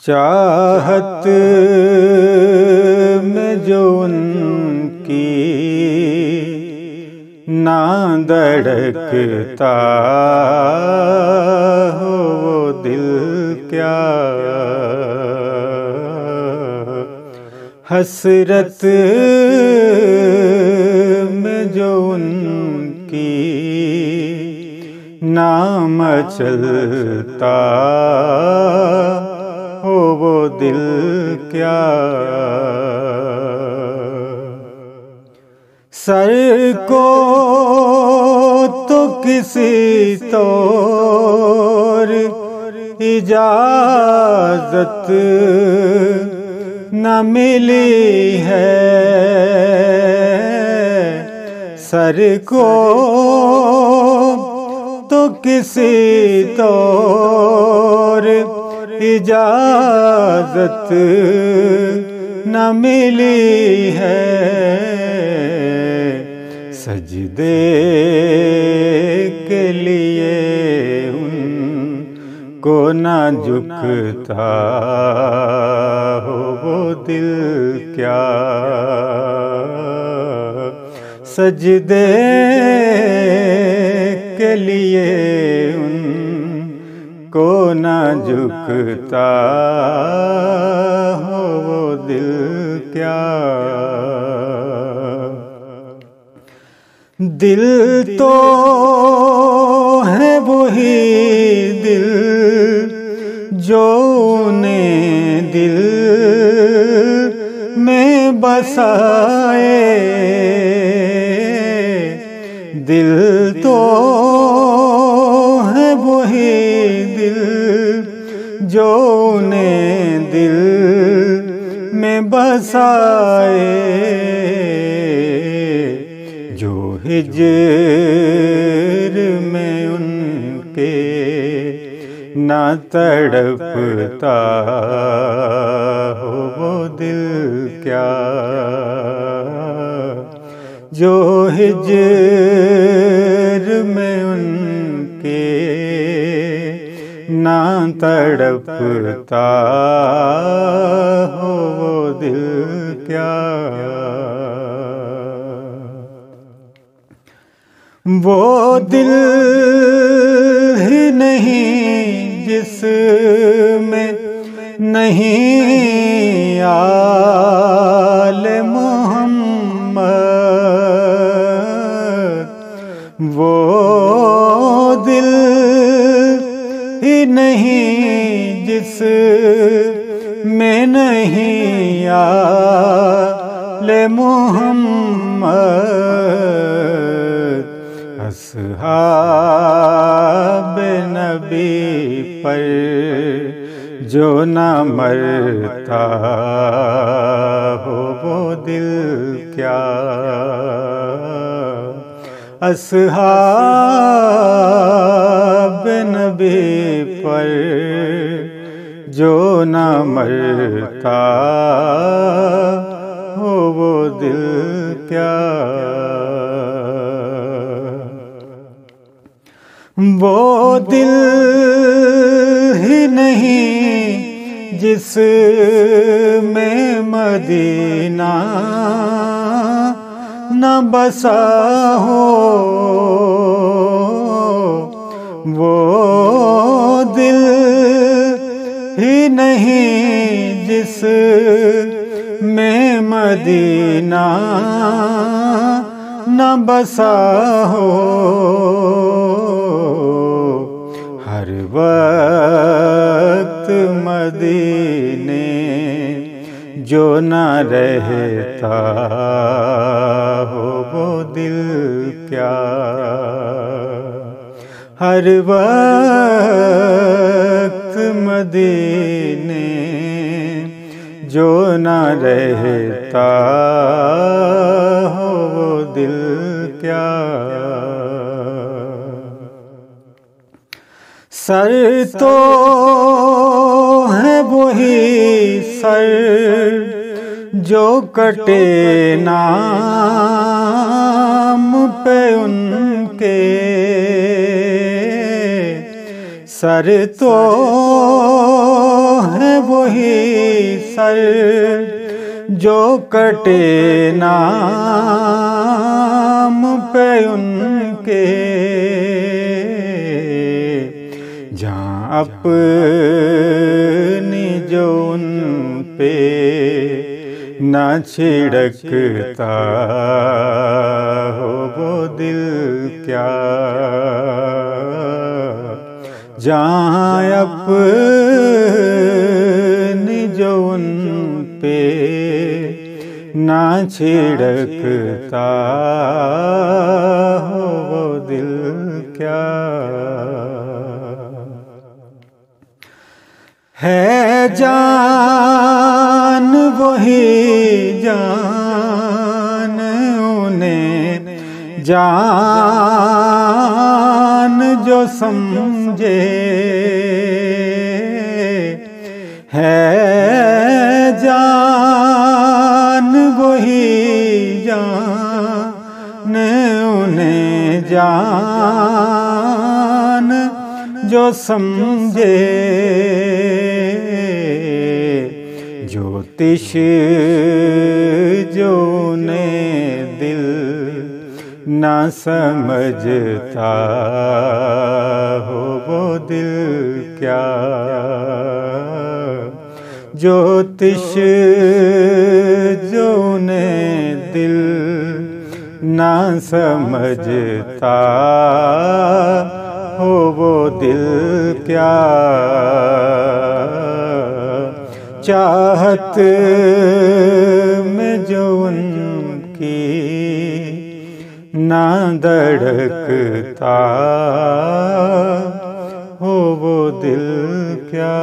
चाहत में जो उनकी ना धड़कता हो वो दिल क्या, हसरत में जो उनकी नाम चलता हो वो दिल क्या। सर को तो किसी तौर इजाजत न मिली है, सर को तो किसी तौर इजाजत न मिली है, सजदे के लिए उनको ना झुकता हो वो दिल क्या, सजदे के लिए उनको ना झुकता हो वो दिल क्या। दिल तो है वही दिल जो ने दिल में बसाए, दिल तो है वही दिल जो ने दिल में बसाए, जो हिज्र में उनके ना तड़पता हो वो दिल क्या, जो हिज्र में उनके ना तड़पता हो वो दिल क्या। वो दिल ही नहीं जिसमें नहीं आले मोहम्मद, वो दिल ही नहीं जिसमें नहीं आले मोहम्मद, अस्हाब नबी पर जो न मरता हो वो दिल क्या, अस्हाब नबी पर जो न मरता हो वो दिल क्या। वो दिल ही नहीं जिसमें मदीना न बसा हो, वो दिल ही नहीं जिसमें मदीना न बसा हो, हर वक्त मदीने जो न रहता हो वो दिल क्या, हर वक्त मदीने जो न रहता हो वो दिल क्या। सर तो है वही सर जो कटे नाम पे उनके, सर तो है वही सर जो कटे नाम पे उनके, जहाँ अपनी जो उन पे न छिड़कता हो वो दिल क्या, जहाँ अपनी जो उन पे न छिड़कता हो वो दिल क्या। है जान वही जान उन्हें जान जो समझे, है जान वही जान उन्हें जान जो समझे, ज्योतिष जो ने दिल न समझता हो वो दिल क्या, ज्योतिष जो ने दिल न समझता हो वो दिल क्या। चाहत में जो उनकी ना धड़कता हो वो दिल क्या।